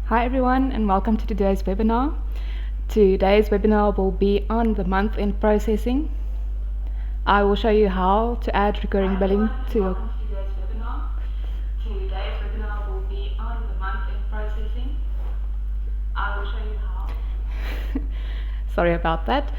Hi everyone and welcome to today's webinar. Today's webinar will be on the month-end processing. I will show you how to add recurring billing to your... Today's webinar will be on the month-end processing. I will show you how... Sorry about that.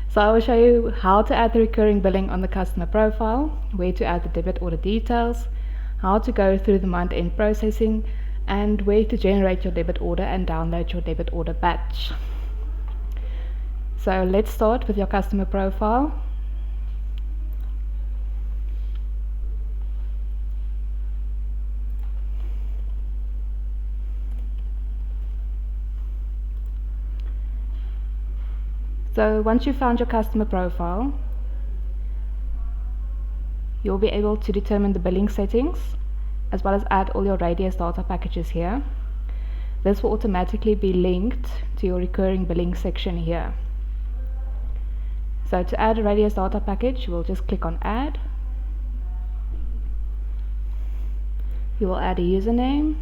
So I will show you how to add the recurring billing on the customer profile, where to add the debit order details, how to go through the month-end processing, and where to generate your debit order and download your debit order batch. So let's start with your customer profile. So once you've found your customer profile, you'll be able to determine the billing settings as well as add all your radius data packages here. This will automatically be linked to your recurring billing section here. So to add a radius data package, you will just click on add. You will add a username,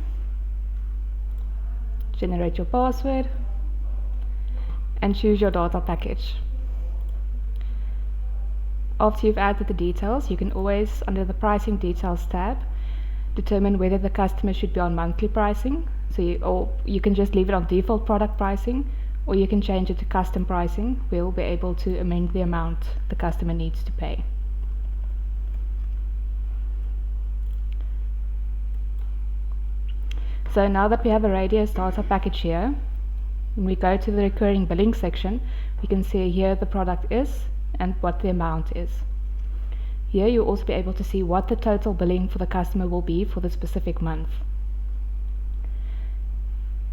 generate your password, and choose your data package. After you've added the details, you can always, under the pricing details tab, determine whether the customer should be on monthly pricing. So you can just leave it on default product pricing, or you can change it to custom pricing. We'll be able to amend the amount the customer needs to pay. So now that we have a radius data package here, when we go to the recurring billing section, we can see here the product is and what the amount is. Here you'll also be able to see what the total billing for the customer will be for the specific month.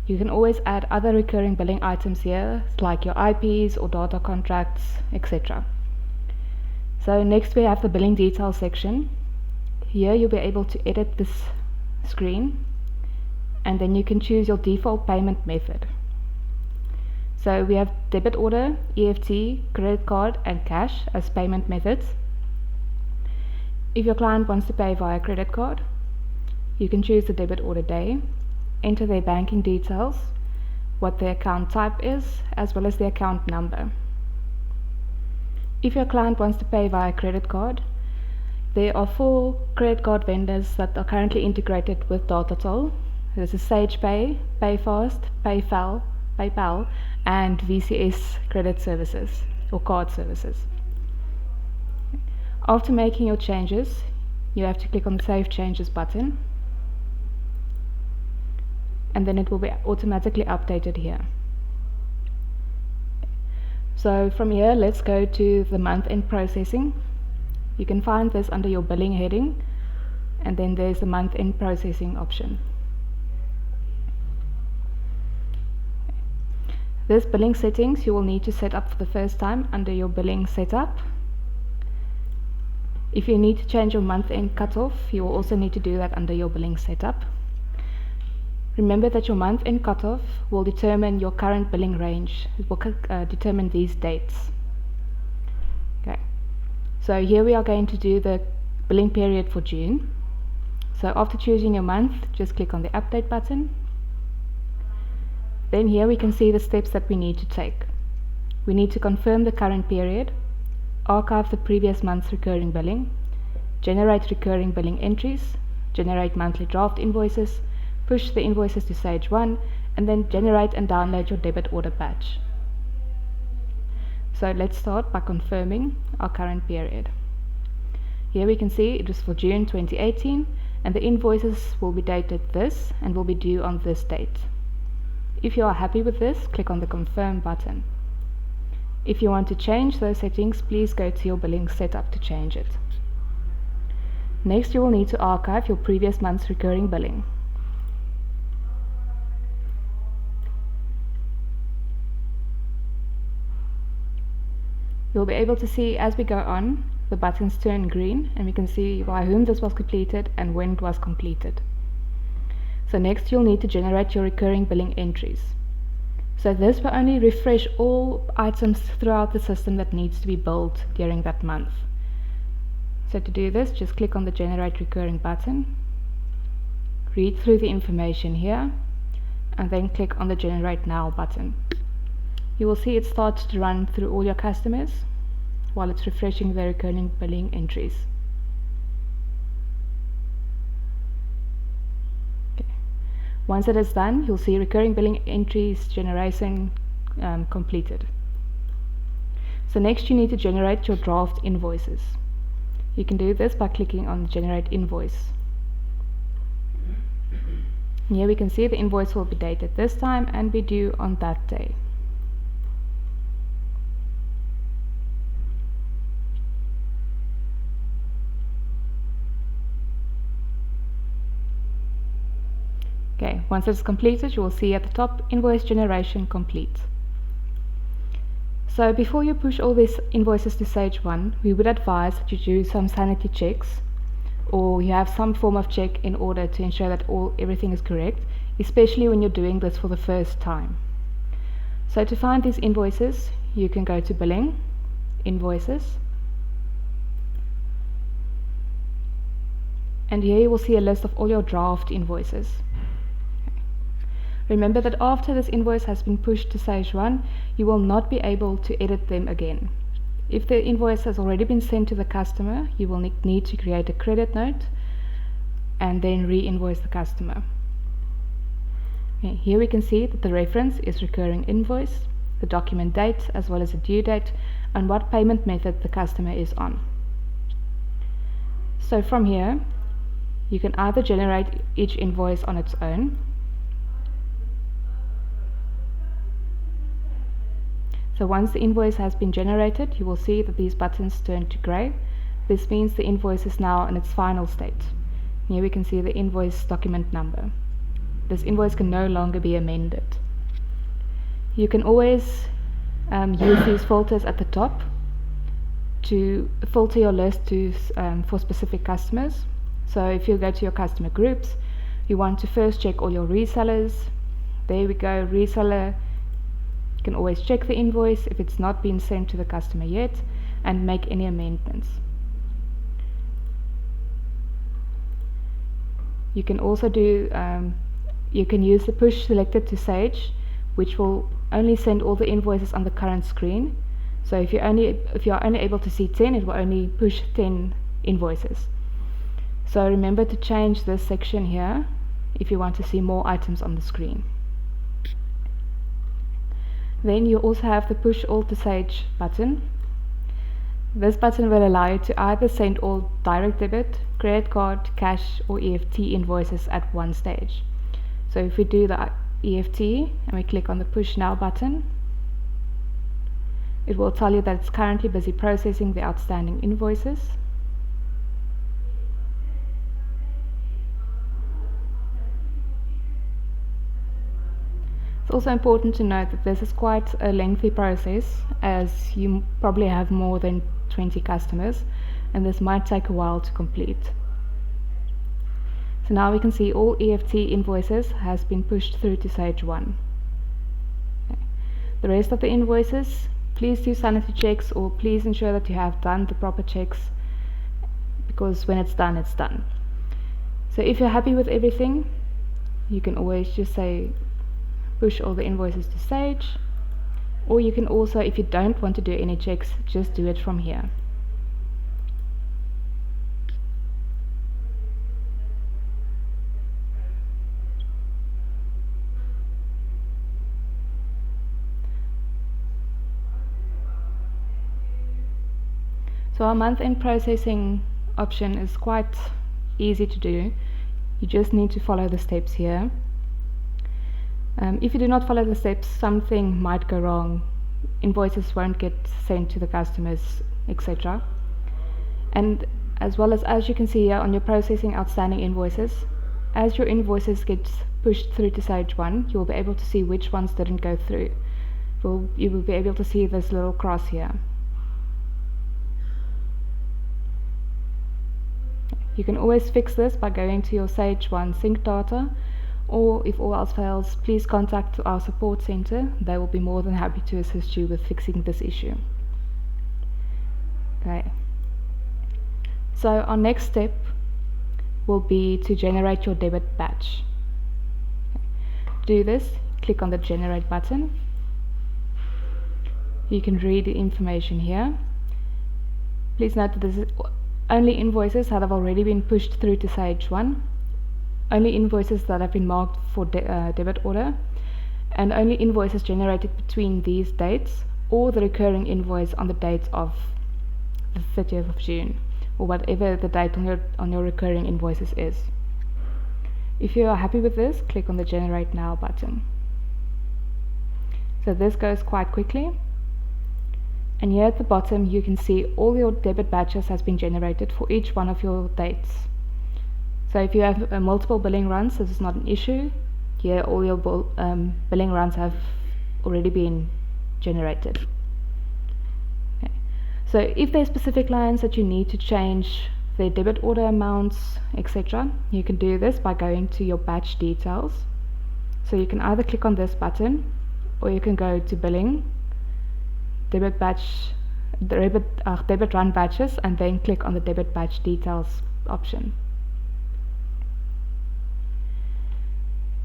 You can always add other recurring billing items here, like your IPs or data contracts, etc. So next we have the billing details section. Here you'll be able to edit this screen, and then you can choose your default payment method. So we have debit order, EFT, credit card and cash as payment methods. If your client wants to pay via credit card, you can choose the debit order day, enter their banking details, what their account type is, as well as the account number. If your client wants to pay via credit card, there are 4 credit card vendors that are currently integrated with DataTill. This is SagePay, PayFast, PayPal, and VCS credit services or card services. After making your changes, you have to click on the Save Changes button, and then it will be automatically updated here. So from here, let's go to the month-end processing. You can find this under your billing heading, and then there's the month-end processing option. This billing settings you will need to set up for the first time under your billing setup. If you need to change your month-end cutoff, you will also need to do that under your billing setup. Remember that your month-end cutoff will determine your current billing range. It will determine these dates. Okay. So here we are going to do the billing period for June. So after choosing your month, just click on the update button. Then here we can see the steps that we need to take. We need to confirm the current period, archive the previous month's recurring billing, generate recurring billing entries, generate monthly draft invoices, push the invoices to Sage 1, and then generate and download your debit order batch. So let's start by confirming our current period. Here we can see it is for June 2018, and the invoices will be dated this and will be due on this date. If you are happy with this, click on the Confirm button. If you want to change those settings, please go to your billing setup to change it. Next, you will need to archive your previous month's recurring billing. You'll be able to see as we go on, the buttons turn green, and we can see by whom this was completed and when it was completed. So next you'll need to generate your recurring billing entries. So this will only refresh all items throughout the system that needs to be billed during that month. So to do this, just click on the Generate Recurring button, read through the information here, and then click on the Generate Now button. You will see it starts to run through all your customers while it's refreshing the recurring billing entries. Okay. Once it is done, you'll see recurring billing entries generation completed. So next you need to generate your draft invoices. You can do this by clicking on Generate Invoice. Here we can see the invoice will be dated this time and be due on that day. Okay, once it's completed, you will see at the top invoice generation complete. So before you push all these invoices to Sage 1, we would advise that you do some sanity checks, or you have some form of check in order to ensure that everything is correct, especially when you're doing this for the first time. So to find these invoices, you can go to Billing, Invoices, and here you will see a list of all your draft invoices. Remember that after this invoice has been pushed to Sage 1, you will not be able to edit them again. If the invoice has already been sent to the customer, you will need to create a credit note and then re-invoice the customer. Okay, here we can see that the reference is recurring invoice, the document date as well as the due date, and what payment method the customer is on. So from here, you can either generate each invoice on its own. So once the invoice has been generated, you will see that these buttons turn to grey. This means the invoice is now in its final state. Here we can see the invoice document number. This invoice can no longer be amended. You can always use these filters at the top to filter your list for specific customers. So if you go to your customer groups, you want to first check all your resellers. There we go, reseller. You can always check the invoice if it's not been sent to the customer yet and make any amendments. You can also do you can use the push selected to Sage, which will only send all the invoices on the current screen. So if you're only able to see 10, it will only push 10 invoices. So remember to change this section here if you want to see more items on the screen. Then you also have the push all to Sage button. This button will allow you to either send all direct debit, credit card, cash or EFT invoices at one stage. So if we do the EFT and we click on the push now button, it will tell you that it's currently busy processing the outstanding invoices. It's also important to note that this is quite a lengthy process, as you probably have more than 20 customers, and this might take a while to complete. So now we can see all EFT invoices has been pushed through to Sage 1. Okay. The rest of the invoices, please do sanity checks, or please ensure that you have done the proper checks, because when it's done, it's done. So if you're happy with everything, you can always just say push all the invoices to Sage, or you can also, if you don't want to do any checks, just do it from here. So our month-end processing option is quite easy to do. You just need to follow the steps here. If you do not follow the steps, something might go wrong. Invoices won't get sent to the customers, etc. And as well as you can see here on your processing outstanding invoices, as your invoices get pushed through to Sage 1, you will be able to see which ones didn't go through. You will be able to see this little cross here. You can always fix this by going to your Sage 1 sync data, or if all else fails, please contact our support center. They will be more than happy to assist you with fixing this issue. Okay. So our next step will be to generate your debit batch. Okay. do this, click on the Generate button. You can read the information here. Please note that this is only invoices that have already been pushed through to Sage 1, only invoices that have been marked for debit order, and only invoices generated between these dates or the recurring invoice on the date of the 30th of June, or whatever the date on your recurring invoices is. If you are happy with this, click on the Generate Now button. So this goes quite quickly. And here at the bottom you can see all your debit batches has been generated for each one of your dates. So if you have multiple billing runs, this is not an issue. Here all your billing runs have already been generated. Okay. So if there are specific lines that you need to change their debit order amounts, etc., you can do this by going to your batch details. So you can either click on this button, or you can go to Billing, Debit Run Batches, and then click on the Debit Batch Details option.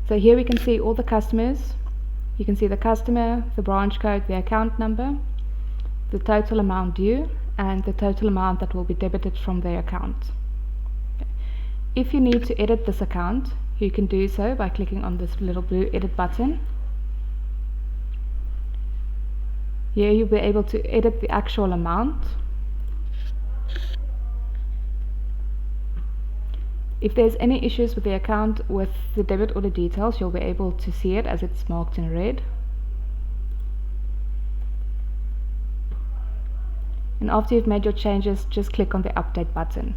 So here we can see all the customers. You can see the customer, the branch code, the account number, the total amount due, and the total amount that will be debited from their account. Okay. If you need to edit this account, you can do so by clicking on this little blue Edit button. Here you'll be able to edit the actual amount. If there's any issues with the account with the debit order details, you'll be able to see it as it's marked in red. And after you've made your changes, just click on the Update button.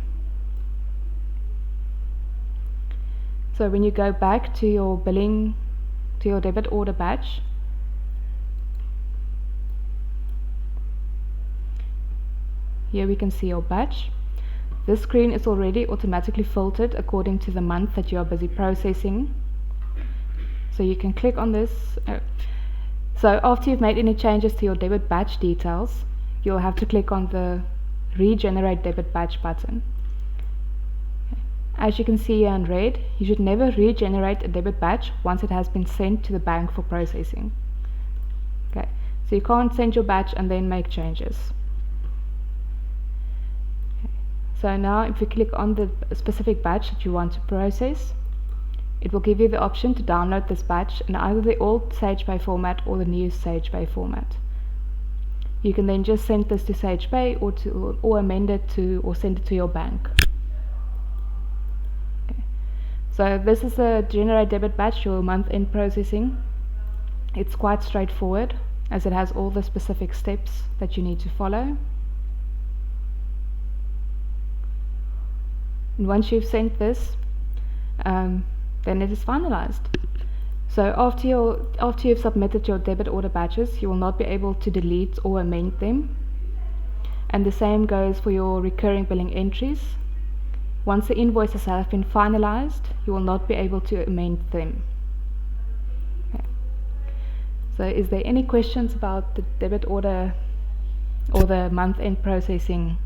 So when you go back to your billing, to your debit order batch, here we can see your batch. This screen is already automatically filtered according to the month that you are busy processing. So you can click on this. So after you've made any changes to your debit batch details, you'll have to click on the Regenerate Debit Batch button. Okay. As you can see here in red, you should never regenerate a debit batch once it has been sent to the bank for processing. Okay. So you can't send your batch and then make changes. So now if you click on the specific batch that you want to process, it will give you the option to download this batch in either the old SagePay format or the new SagePay format. You can then just send this to SagePay or amend it to or send it to your bank. Okay. So this is a Generate Debit Batch, your month-end processing. It's quite straightforward as it has all the specific steps that you need to follow. And once you've sent this, then it is finalized. So after you've submitted your debit order batches, you will not be able to delete or amend them. And the same goes for your recurring billing entries. Once the invoices have been finalized, you will not be able to amend them. Okay. So is there any questions about the debit order or the month-end processing